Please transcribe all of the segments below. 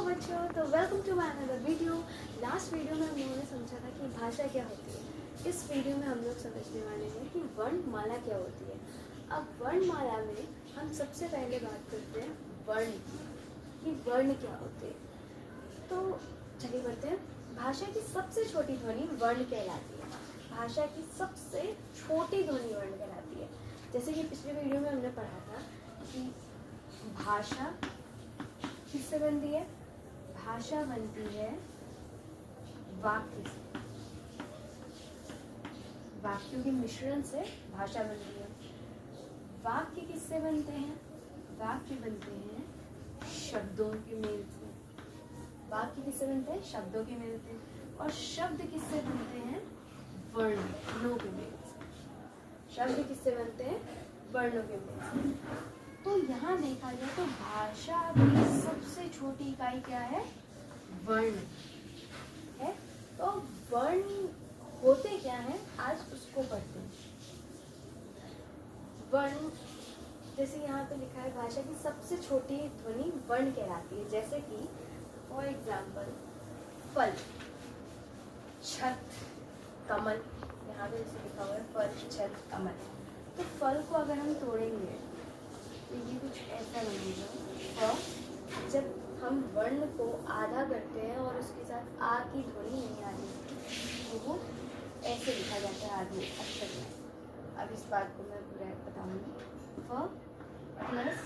बच्चों, तो welcome to my another video. Last video में हम लोगों ने समझा था कि भाषा क्या होती है। इस वीडियो में हम लोग समझने वाले हैं कि वर्णमाला क्या होती है। अब वर्णमाला में हम सबसे पहले बात करते हैं वर्ण कि वर्ण क्या होते हैं। तो चलिए बढ़ते हैं। भाषा की सबसे छोटी ध्वनि वर्ण कहलाती है। भाषा की सबसे छोटी ध्वनि वर्ण कहलाती है। जैसे कि पिछले वीडियो में हमने पढ़ा था कि भाषा किससे बनती है? भाषा बनती है वाक्य से, वाक्यों के मिश्रण से भाषा बनती है। वाक्य किससे बनते हैं? वाक्य बनते हैं शब्दों के मेल से। वाक्य किससे बनते हैं? शब्दों के मेल से। और शब्द किससे बनते हैं? वर्णों के मेल से। शब्द किससे बनते हैं? वर्णों के मेल से। तो यहाँ देखा जाए तो भाषा की सबसे छोटी इकाई क्या है? वर्ण है। तो वर्ण होते क्या हैं, आज उसको पढ़ते हैं। वर्ण जैसे यहाँ पे लिखा है, भाषा की सबसे छोटी ध्वनि वर्ण कहलाती है। जैसे कि फॉर एग्जाम्पल फल, छत, कमल। यहाँ पे जैसे लिखा हुआ है फल, छत, कमल। तो फल को अगर हम तोड़ेंगे तो ये कुछ ऐसा बनेगा। और जब हम वर्ण को आधा करते हैं और उसके साथ आ की ध्वनि नहीं आ रही तो वो ऐसे लिखा जाता है आधे अक्षर में। अब इस बात को मैं पूरा बताऊंगी। फ प्लस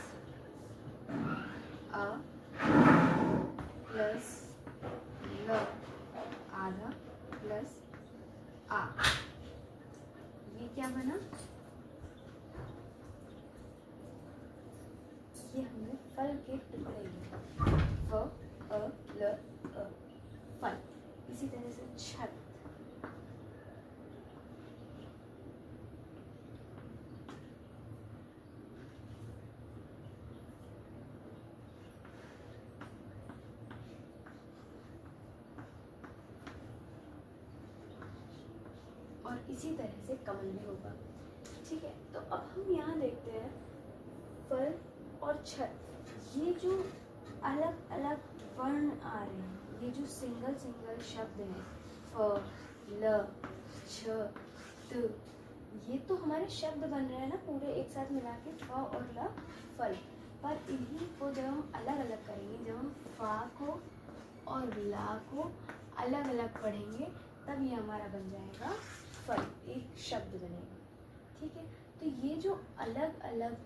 अ प्लस ल आधा प्लस आ, ये क्या बना? ये हमने फल के टुकड़े लिए। फ अ ल अ, फल। इसी तरह से छत, और इसी तरह से कमल भी होगा। ठीक है, तो अब हम यहाँ देखते हैं फल और छत, ये जो अलग अलग वर्ण आ रहे हैं, ये जो सिंगल सिंगल शब्द हैं, फ ल छ त, ये तो हमारे शब्द बन रहे हैं ना पूरे एक साथ मिला के, फ और ल फल। पर इन्हीं को जब हम अलग अलग करेंगे, जब हम फा को और ला को अलग अलग पढ़ेंगे, तब ये हमारा बन जाएगा फल, एक शब्द बनेगा। ठीक है, तो ये जो अलग अलग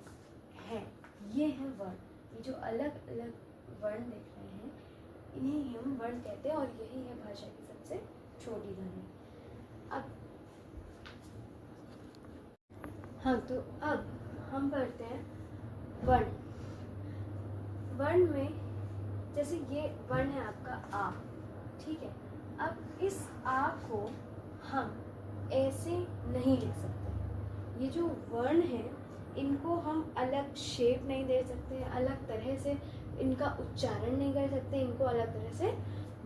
हैं ये हैं वर्ण। ये जो अलग अलग वर्ण देख रहे हैं इन्हें ही हम वर्ण कहते हैं, और यही है भाषा की सबसे छोटी ध्वनि। अब हाँ, तो अब हम पढ़ते हैं वर्ण। वर्ण में जैसे ये वर्ण है आपका आ, ठीक है। अब इस आ को हम ऐसे नहीं लिख सकते। ये जो वर्ण है इनको हम अलग शेप नहीं दे सकते, अलग तरह से इनका उच्चारण नहीं कर सकते, इनको अलग तरह से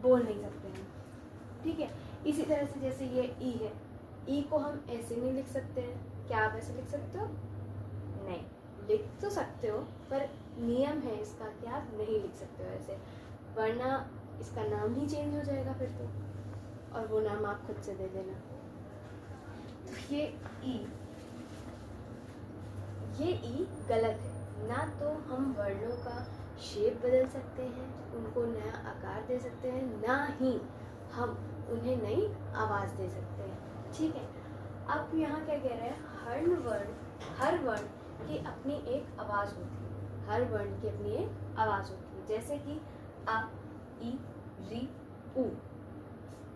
बोल नहीं सकते हैं। ठीक है, इसी तरह से जैसे ये ई है, ई को हम ऐसे नहीं लिख सकते हैं। क्या आप ऐसे लिख सकते हो? नहीं, लिख तो सकते हो पर नियम है इसका कि आप नहीं लिख सकते हो ऐसे, वरना इसका नाम ही चेंज हो जाएगा फिर तो, और वो नाम आप खुद से दे देना। तो ये ई गलत है। ना तो हम वर्णों का शेप बदल सकते हैं, उनको नया आकार दे सकते हैं, ना ही हम उन्हें नई आवाज़ दे सकते हैं। ठीक है, अब यहाँ क्या कह रहे हैं? हर वर्ण की अपनी एक आवाज़ होती है। हर वर्ण की अपनी एक आवाज़ होती है। जैसे कि आ, ई, री, उ।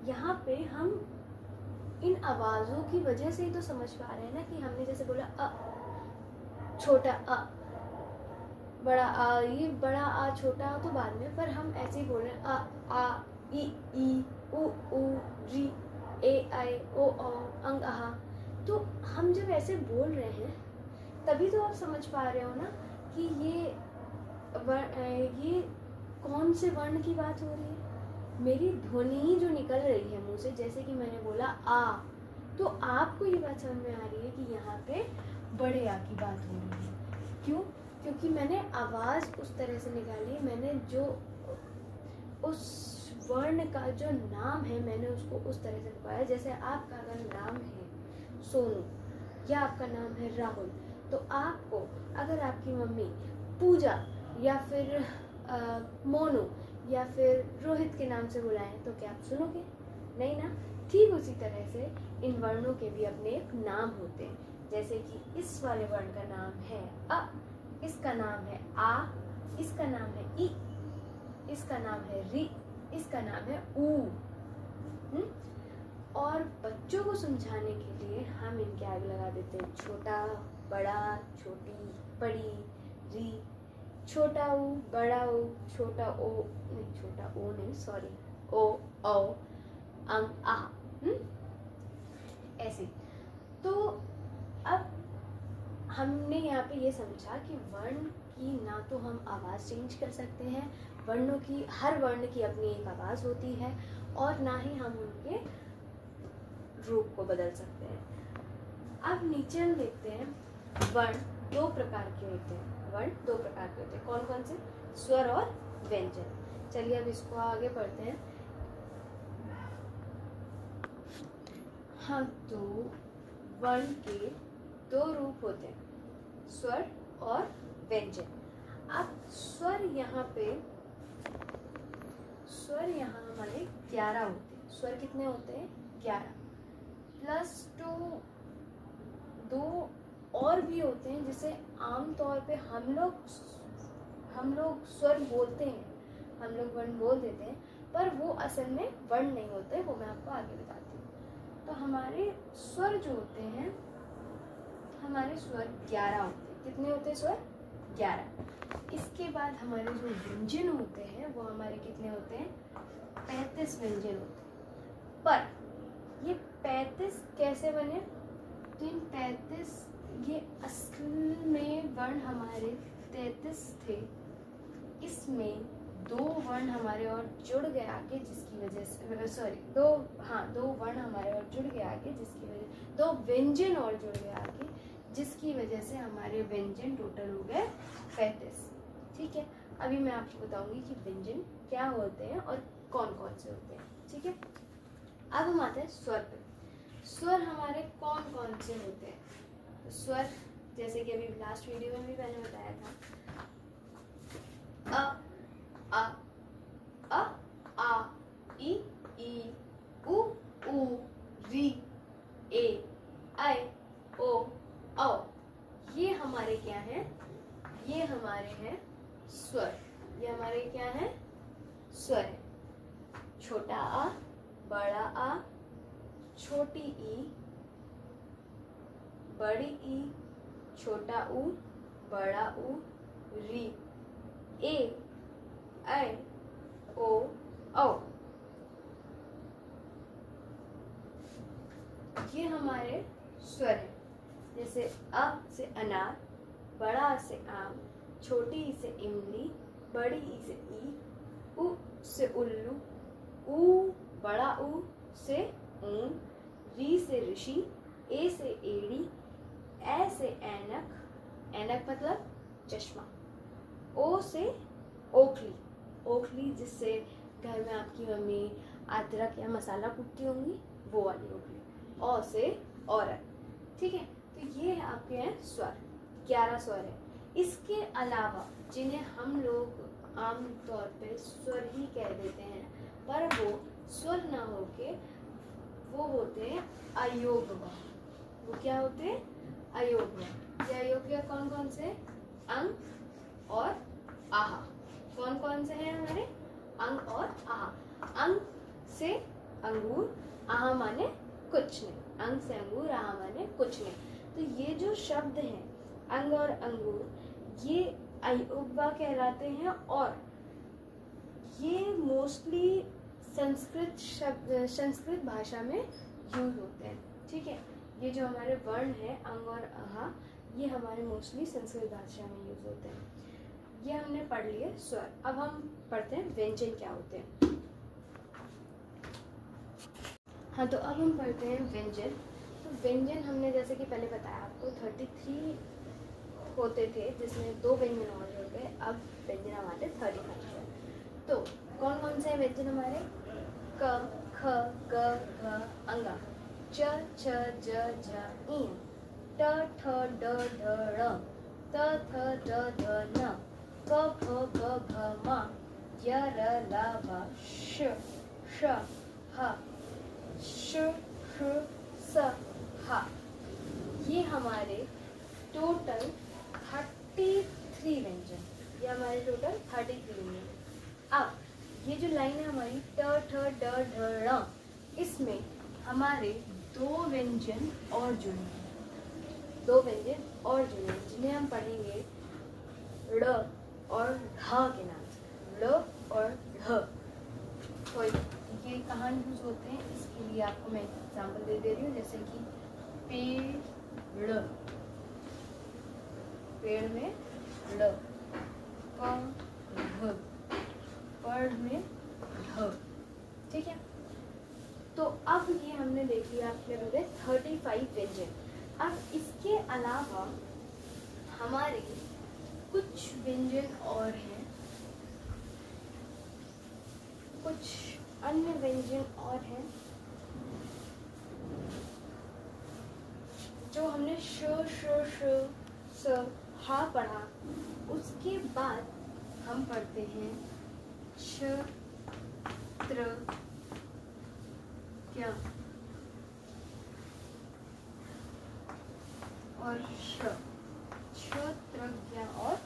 यहाँ पे हम इन आवाज़ों की वजह से ही तो समझ पा रहे हैं ना कि हमने जैसे बोला अ, छोटा अ, बड़ा आ, ये बड़ा आ छोटा आ तो बाद में, पर हम ऐसे ही बोल रहे हैं अ आ ई उ री ए आई ओ औ अंग आहा। तो हम जब ऐसे बोल रहे हैं तभी तो आप समझ पा रहे हो ना कि ये कौन से वर्ण की बात हो रही है। मेरी ध्वनि ही जो निकल रही है मुंह से, जैसे कि मैंने बोला आ, तो आपको ये बात समझ में आ रही है कि यहाँ पे बड़े आ की बात हो रही है। क्यों? क्योंकि मैंने आवाज़ उस तरह से निकाली, मैंने जो उस वर्ण का जो नाम है मैंने उसको उस तरह से पुकारा। जैसे आपका अगर नाम है सोनू या आपका नाम है राहुल, तो आपको अगर आपकी मम्मी पूजा या फिर मोनू या फिर रोहित के नाम से बुलाएं तो क्या आप सुनोगे? नहीं ना। ठीक उसी तरह से इन वर्णों के भी अपने एक नाम होते हैं। जैसे कि इस वाले वर्ण का नाम है अ, इसका नाम है आ, इसका नाम है ई, इसका नाम है री, इसका नाम है ऊ। और बच्चों को समझाने के लिए हम इनके आगे लगा देते हैं छोटा, बड़ा, छोटी, बड़ी, री, छोटा ऊ, बड़ा ऊ, छोटा ओ, नहीं छोटा ओ नहीं, सॉरी, ओ, औ, अं, आ। ऐसे। तो अब हमने यहाँ पे ये समझा कि वर्ण की ना तो हम आवाज़ चेंज कर सकते हैं, वर्णों की, हर वर्ण की अपनी एक आवाज़ होती है, और ना ही हम उनके रूप को बदल सकते हैं। अब नीचे हम देखते हैं वर्ण दो प्रकार के होते हैं। वर्ण दो प्रकार के होते हैं। कौन कौन से? स्वर और व्यंजन। चलिए अब इसको आगे पढ़ते हैं। हाँ, तो वर्ण के दो रूप होते हैं, स्वर और व्यंजन। अब स्वर यहाँ हमारे 11 होते हैं। स्वर कितने होते हैं? 11 प्लस 2 दो और भी होते हैं जिसे आम तौर पे हम लोग स्वर बोलते हैं, हम लोग वर्ण बोल देते हैं, पर वो असल में वर्ण नहीं होते। वो मैं आपको आगे बताती हूँ। तो हमारे स्वर जो होते हैं, हमारे स्वर 11 होते हैं। कितने होते हैं स्वर? 11। इसके बाद हमारे जो व्यंजन होते हैं वो हमारे कितने होते हैं? 35 व्यंजन होते हैं। पर ये 35 कैसे बने? तो इन 35 ये असल में वर्ण हमारे 33 थे। इसमें दो वर्ण हमारे और जुड़ गए आगे, जिसकी वजह से दो वर्ण हमारे और जुड़ गए आगे, जिसकी वजह, दो व्यंजन और जुड़ गए आगे, जिसकी वजह से हमारे व्यंजन टोटल हो गए 35। ठीक है, अभी मैं आपको बताऊंगी कि व्यंजन क्या होते हैं और कौन कौन से होते हैं। ठीक है, अब हम आते हैं स्वर पे। स्वर हमारे कौन कौन से होते हैं? तो स्वर जैसे कि अभी लास्ट वीडियो में भी मैंने बताया था, अ, आ, ई, उ, री, ए, ऐ, ओ, औ। ये हमारे क्या हैं? ये हमारे हैं स्वर। ये हमारे क्या हैं? स्वर है। छोटा आ, बड़ा आ, छोटी ई, बड़ी ई, छोटा ऊ, बड़ा ऊ, री, ए, ऐ, ओ, औ। ये हमारे स्वर हैं। जैसे अ से अनार, बड़ा आ से आम, छोटी ई से इमली, बड़ी ई से ई, उ से उल्लू, ऊ, बड़ा ऊ से ऊन, री से ऋषि, ए से एड़ी, ए से ऐनक, ऐनक मतलब चश्मा, ओ से ओखली, ओखली जिससे घर में आपकी मम्मी अदरक या मसाला कूटती होंगी, वो वाली ओखली, औ से औरत। ठीक है, तो ये आपके हैं स्वर। 11 स्वर है। इसके अलावा जिन्हें हम लोग आम तौर पे स्वर ही कह देते हैं, पर वो स्वर ना होके वो होते हैं अयोग्य। वो क्या होते हैं? अयोग्य। ये अयोग्य कौन कौन से? अंग और आहा। कौन कौन से हैं हमारे? अंग और आहा। अंग से अंगूर, आहा माने कुछ नहीं। अंग से अंगूर, आहा माने कुछ नहीं। तो ये जो शब्द हैं अंग और अंगूर, ये अयोग्य कहलाते हैं, और ये मोस्टली संस्कृत भाषा में यूज होते हैं। ठीक है, ये जो हमारे वर्ण है अंग और आहा, ये हमारे मोस्टली संस्कृत भाषा में यूज होते हैं। ये हमने पढ़ लिए स्वर। अब हम पढ़ते हैं व्यंजन क्या होते हैं। हाँ, तो अब हम पढ़ते हैं व्यंजन। तो व्यंजन हमने जैसे कि पहले बताया आपको 33 होते थे, जिसमें 2 व्यंजन और जुड़ गए। अब व्यंजन हमारे 35 है। तो कौन कौन कौन से व्यंजन हमारे? क, ख, ग, घ, अंगा, च, छ, ज, झ, इ, ट, ठ, ड, ढ, ण, त, थ, द, ध, न, प, फ, ब, भ, म, य, र, ल, व, श, ष, ह, श, ष, स, ह। ये हमारे टोटल 33 व्यंजन, ये हमारे टोटल 33 व्यंजन। अब ये जो लाइन है हमारी ट, ठ, ड, ढ, ण, इसमें हमारे 2 व्यंजन और जुड़े हैं, 2 व्यंजन और जुड़े हैं, जिन्हें हम पढ़ेंगे ड़ और ढ के नाम से, ड़ और ढ। तो ये कहाँ यूज होते हैं, इसके लिए आपको मैं एग्जाम्पल दे रही हूँ, जैसे कि पेड़, पेड़ में ड़, पढ़, पढ़ में ढ। ठीक है, तो अब ये हमने देख लिया अपने पूरे 35 व्यंजन। अब इसके अलावा हमारे कुछ व्यंजन और हैं, कुछ अन्य व्यंजन और हैं जो हमने श, श, श, स, हा पढ़ा। उसके बाद हम पढ़ते हैं छ, त्र, क्या और श, क्षत्रज्ञ और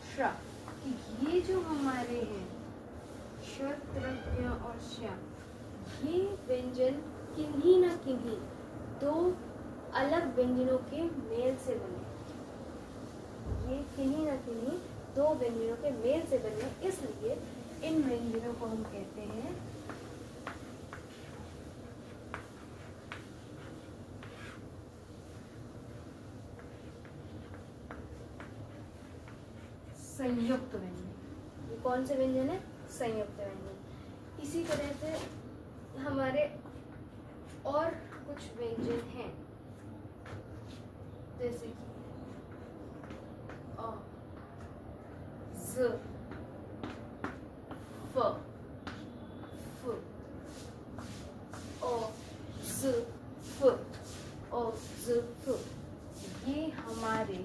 श्र। ये जो हमारे हैं क्षत्रज्ञ और श्र, ये व्यंजन किन्हीं न किन्हीं 2 अलग व्यंजनों के मेल से बने, ये किन्हीं न किन्हीं 2 व्यंजनों के मेल से बने, इसलिए इन व्यंजनों को हम कहते हैं संयुक्त व्यंजन। ये कौन से व्यंजन है? संयुक्त व्यंजन। इसी तरह से हमारे और कुछ व्यंजन हैं, जैसे कि अ, ज, फ, फ, अ, ज, फ, अ, ज, फ। ये हमारे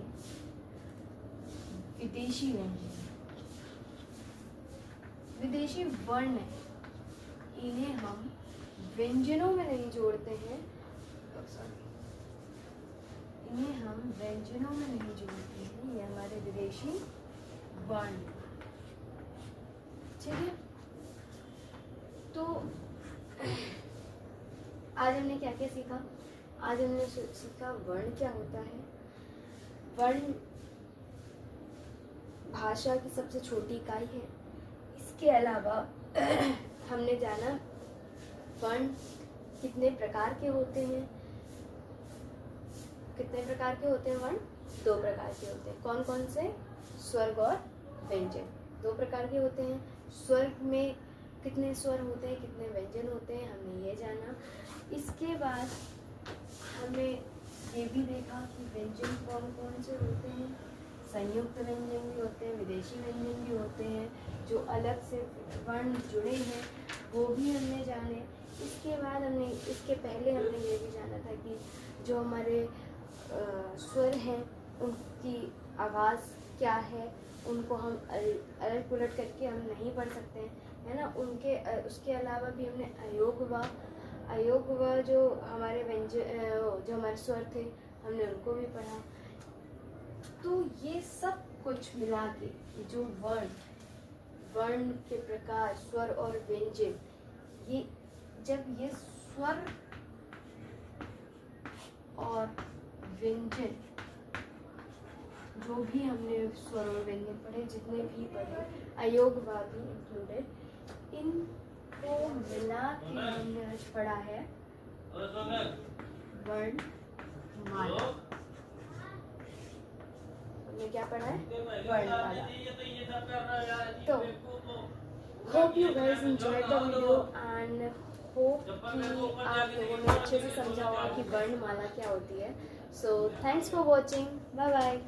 विदेशी व्यंजन, विदेशी वर्ण है, इन्हें हम व्यंजनों में नहीं जोड़ते हैं, इन्हें हम व्यंजनों में नहीं जोड़ते हैं, ये हमारे विदेशी वर्ण। ठीक है, तो आज हमने क्या क्या सीखा? आज हमने सीखा वर्ण क्या होता है। वर्ण भाषा की सबसे छोटी इकाई है। इसके अलावा हमने जाना वर्ण कितने प्रकार के होते हैं। कितने प्रकार के होते हैं वर्ण? 2 प्रकार के होते हैं। कौन कौन से? स्वर्ग और व्यंजन 2 प्रकार के होते हैं। स्वर्ग में कितने स्वर होते हैं, कितने व्यंजन होते हैं, हमने ये जाना। इसके बाद हमने ये भी देखा कि व्यंजन कौन कौन से होते हैं। संयुक्त व्यंजन भी होते हैं, विदेशी व्यंजन भी होते हैं, जो अलग से वर्ण जुड़े हैं वो भी हमने जाने। इसके बाद हमने, इसके पहले हमने ये भी जाना था कि जो हमारे स्वर हैं उनकी आवाज़ क्या है, उनको हम अलट पुलट करके हम नहीं पढ़ सकते हैं, है ना। उनके उसके अलावा भी हमने अयोग व जो हमारे व्यंजन, जो हमारे स्वर थे, हमने उनको भी पढ़ा। तो ये सब कुछ मिला के जो वर्ण के प्रकार, स्वर और व्यंजन, ये जब ये स्वर और व्यंजन, जो भी हमने स्वर और व्यंजन पढ़े, जितने भी पढ़े, अयोगवा भी इंक्लूडेड, इनको मिला के हमने आज पढ़ा है वर्णमाला। हमने क्या पढ़ा है? वर्णमाला। तो hope you guys enjoyed the video and hope कि आप लोगों ने अच्छे से समझा होगा कि वर्णमाला क्या होती है। So thanks for watching, bye bye.